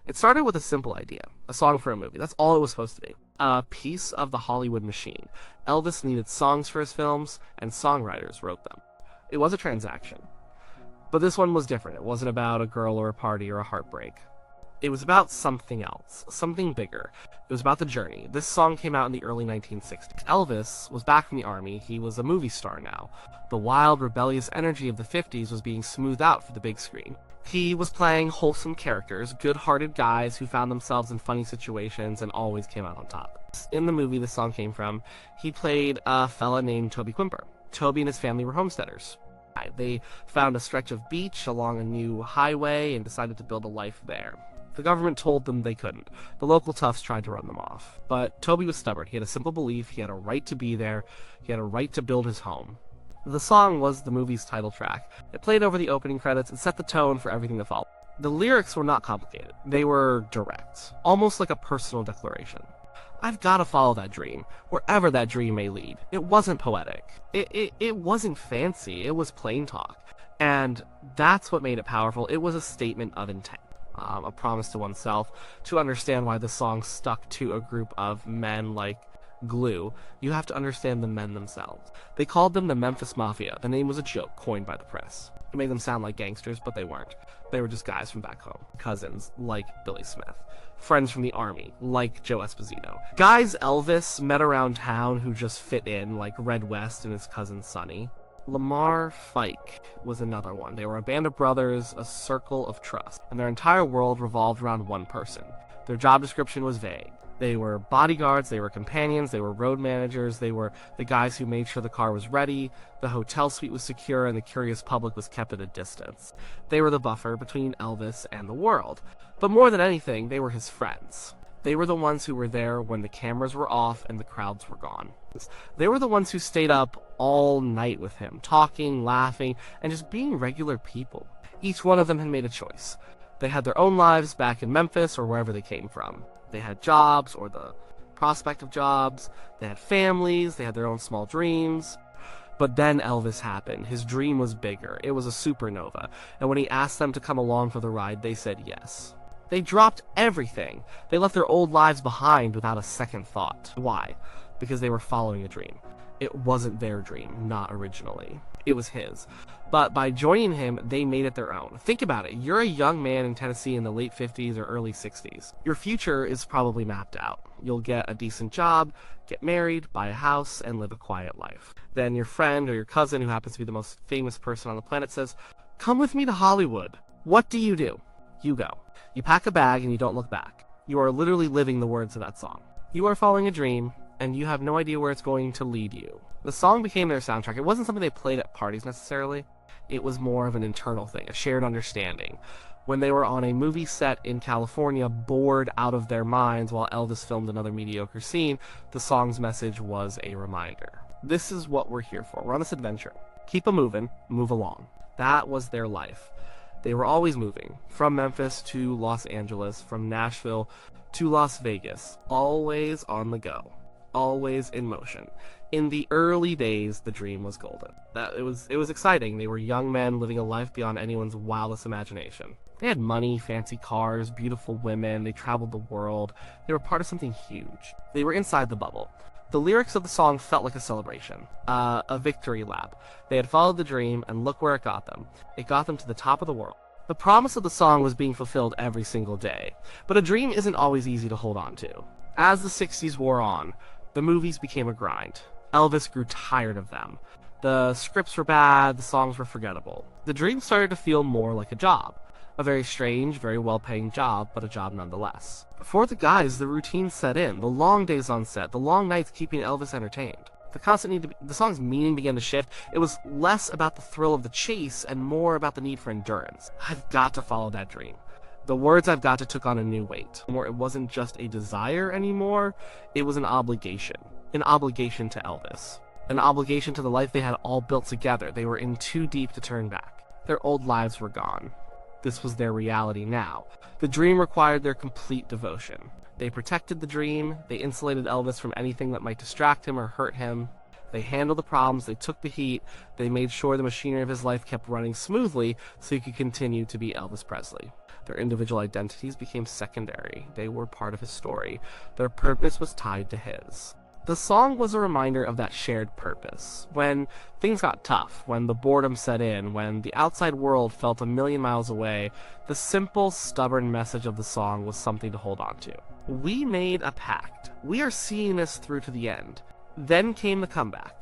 It started with a simple idea, a song for a movie. That's all it was supposed to be. A piece of the Hollywood machine. Elvis needed songs for his films, and songwriters wrote them. It was a transaction. But this one was different. It wasn't about a girl or a party or a heartbreak. It was about something else, something bigger. It was about the journey. This song came out in the early 1960s. Elvis was back from the army. He was a movie star now. The wild, rebellious energy of the 50s was being smoothed out for the big screen. He was playing wholesome characters, good-hearted guys who found themselves in funny situations and always came out on top. In the movie this song came from, he played a fella named Toby Quimper. Toby and his family were homesteaders. They found a stretch of beach along a new highway and decided to build a life there. The government told them they couldn't. The local toughs tried to run them off. But Toby was stubborn. He had a simple belief. He had a right to be there. He had a right to build his home. The song was the movie's title track. It played over the opening credits and set the tone for everything that followed. The lyrics were not complicated. They were direct, almost like a personal declaration. I've got to follow that dream, wherever that dream may lead. It wasn't poetic. It wasn't fancy. It was plain talk. And that's what made it powerful. It was a statement of intent. A promise to oneself, to understand why the song stuck to a group of men like glue. You have to understand the men themselves. They called them the Memphis Mafia. The name was a joke coined by the press. It made them sound like gangsters, but they weren't. They were just guys from back home. Cousins, like Billy Smith. Friends from the army, like Joe Esposito. Guys Elvis met around town who just fit in, like Red West and his cousin Sonny. Lamar Fike was another one. They were a band of brothers, a circle of trust, and their entire world revolved around one person. Their job description was vague. They were bodyguards, they were companions, they were road managers, they were the guys who made sure the car was ready, the hotel suite was secure, and the curious public was kept at a distance. They were the buffer between Elvis and the world. But more than anything, they were his friends. They were the ones who were there when the cameras were off and the crowds were gone. They were the ones who stayed up all night with him, talking, laughing, and just being regular people. Each one of them had made a choice. They had their own lives back in Memphis or wherever they came from. They had jobs or the prospect of jobs. They had families. They had their own small dreams. But then Elvis happened. His dream was bigger. It was a supernova. And when he asked them to come along for the ride, they said yes. They dropped everything. They left their old lives behind without a second thought. Why? Because they were following a dream. It wasn't their dream, not originally. It was his. But by joining him, they made it their own. Think about it. You're a young man in Tennessee in the late 50s or early 60s. Your future is probably mapped out. You'll get a decent job, get married, buy a house, and live a quiet life. Then your friend or your cousin, who happens to be the most famous person on the planet, says, "Come with me to Hollywood." What do? You go. You pack a bag and you don't look back. You are literally living the words of that song. You are following a dream, and you have no idea where it's going to lead you. The song became their soundtrack. It wasn't something they played at parties necessarily. It was more of an internal thing, a shared understanding. When they were on a movie set in California, bored out of their minds while Elvis filmed another mediocre scene, the song's message was a reminder. This is what we're here for. We're on this adventure. Keep 'em moving, move along. That was their life. They were always moving, from Memphis to Los Angeles, from Nashville to Las Vegas, always on the go, always in motion. In the early days, the dream was golden. It was exciting. They were young men living a life beyond anyone's wildest imagination. They had money, fancy cars, beautiful women, they traveled the world. They were part of something huge. They were inside the bubble. The lyrics of the song felt like a celebration, a victory lap. They had followed the dream, and look where it got them. It got them to the top of the world. The promise of the song was being fulfilled every single day. But a dream isn't always easy to hold on to. As the 60s wore on, the movies became a grind. Elvis grew tired of them. The scripts were bad, the songs were forgettable. The dream started to feel more like a job. A very strange, very well-paying job, but a job nonetheless. For the guys, the routine set in, the long days on set, the long nights keeping Elvis entertained. The song's meaning began to shift. It was less about the thrill of the chase and more about the need for endurance. I've got to follow that dream. The words "I've got to" took on a new weight. It wasn't just a desire anymore, it was an obligation. An obligation to Elvis. An obligation to the life they had all built together. They were in too deep to turn back. Their old lives were gone. This was their reality now. The dream required their complete devotion. They protected the dream, they insulated Elvis from anything that might distract him or hurt him. They handled the problems, they took the heat, they made sure the machinery of his life kept running smoothly so he could continue to be Elvis Presley. Their individual identities became secondary. They were part of his story. Their purpose was tied to his. The song was a reminder of that shared purpose. When things got tough, when the boredom set in, when the outside world felt a million miles away, the simple, stubborn message of the song was something to hold on to. We made a pact. We are seeing this through to the end. Then came the comeback.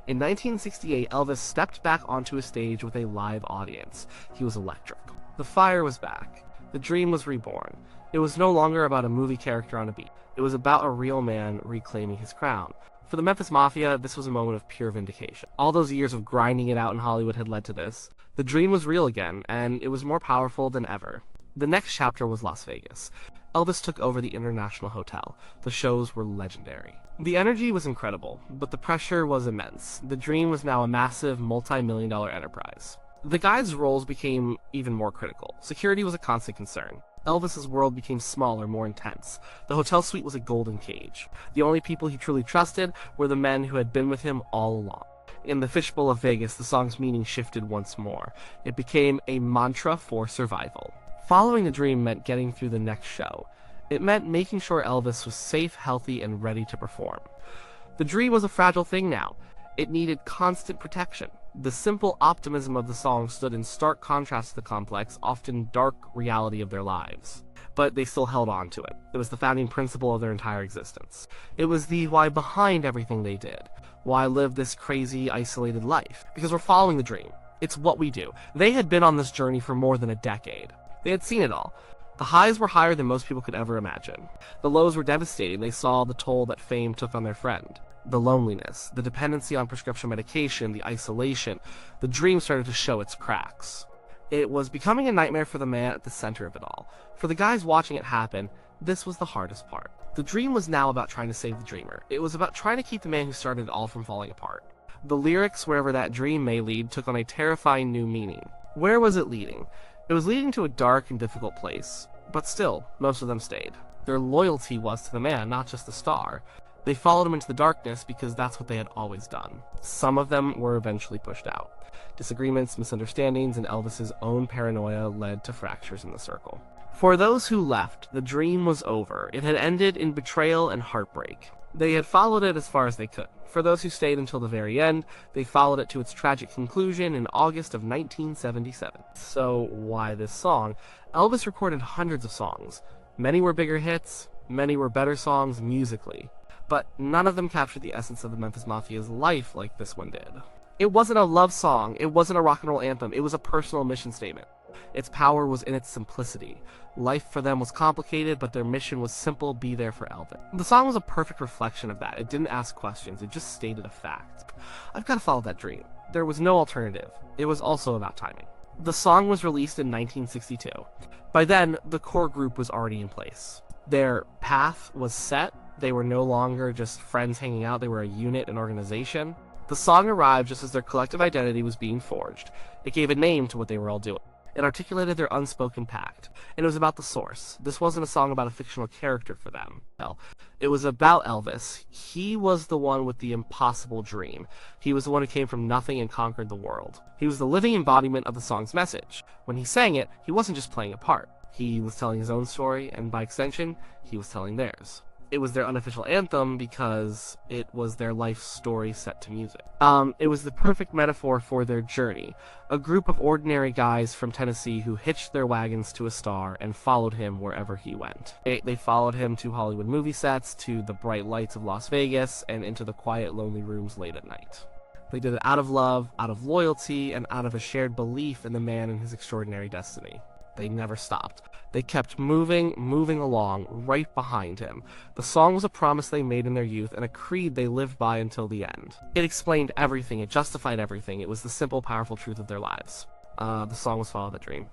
In 1968, Elvis stepped back onto a stage with a live audience. He was electric. The fire was back. The dream was reborn. It was no longer about a movie character on a beat. It was about a real man reclaiming his crown. For the Memphis Mafia, this was a moment of pure vindication. All those years of grinding it out in Hollywood had led to this. The dream was real again, and it was more powerful than ever. The next chapter was Las Vegas. Elvis took over the International Hotel. The shows were legendary. The energy was incredible, but the pressure was immense. The dream was now a massive, multi-million-dollar enterprise. The guys' roles became even more critical. Security was a constant concern. Elvis's world became smaller, more intense. The hotel suite was a golden cage. The only people he truly trusted were the men who had been with him all along. In the fishbowl of Vegas, the song's meaning shifted once more. It became a mantra for survival. Following the dream meant getting through the next show. It meant making sure Elvis was safe, healthy, and ready to perform. The dream was a fragile thing now. It needed constant protection. The simple optimism of the song stood in stark contrast to the complex, often dark reality of their lives. But they still held on to it. It was the founding principle of their entire existence. It was the why behind everything they did. Why live this crazy, isolated life? Because we're following the dream. It's what we do. They had been on this journey for more than a decade. They had seen it all. The highs were higher than most people could ever imagine. The lows were devastating. They saw the toll that fame took on their friend. The loneliness, the dependency on prescription medication, the isolation. The dream started to show its cracks. It was becoming a nightmare for the man at the center of it all. For the guys watching it happen, this was the hardest part. The dream was now about trying to save the dreamer. It was about trying to keep the man who started it all from falling apart. The lyrics, wherever that dream may lead, took on a terrifying new meaning. Where was it leading? It was leading to a dark and difficult place. But still, most of them stayed. Their loyalty was to the man, not just the star. They followed him into the darkness because that's what they had always done. Some of them were eventually pushed out. Disagreements, misunderstandings, and Elvis's own paranoia led to fractures in the circle. For those who left, the dream was over. It had ended in betrayal and heartbreak. They had followed it as far as they could. For those who stayed until the very end, they followed it to its tragic conclusion in August of 1977. So why this song? Elvis recorded hundreds of songs. Many were bigger hits, many were better songs musically. But none of them captured the essence of the Memphis Mafia's life like this one did. It wasn't a love song, it wasn't a rock and roll anthem, it was a personal mission statement. Its power was in its simplicity. Life for them was complicated, but their mission was simple: be there for Elvis. The song was a perfect reflection of that. It didn't ask questions, it just stated a fact. I've got to follow that dream. There was no alternative. It was also about timing. The song was released in 1962. By then, the core group was already in place. Their path was set. They were no longer just friends hanging out, they were a unit, an organization. The song arrived just as their collective identity was being forged. It gave a name to what they were all doing. It articulated their unspoken pact, and it was about the source. This wasn't a song about a fictional character for them. No, it was about Elvis. He was the one with the impossible dream. He was the one who came from nothing and conquered the world. He was the living embodiment of the song's message. When he sang it, he wasn't just playing a part. He was telling his own story, and by extension, he was telling theirs. It was their unofficial anthem because it was their life story set to music. It was the perfect metaphor for their journey. A group of ordinary guys from Tennessee who hitched their wagons to a star and followed him wherever he went. They followed him to Hollywood movie sets, to the bright lights of Las Vegas, and into the quiet, lonely rooms late at night. They did it out of love, out of loyalty, and out of a shared belief in the man and his extraordinary destiny. They never stopped. They kept moving along, right behind him. The song was a promise they made in their youth and a creed they lived by until the end. It explained everything, it justified everything. It was the simple, powerful truth of their lives. The song was Follow the Dream.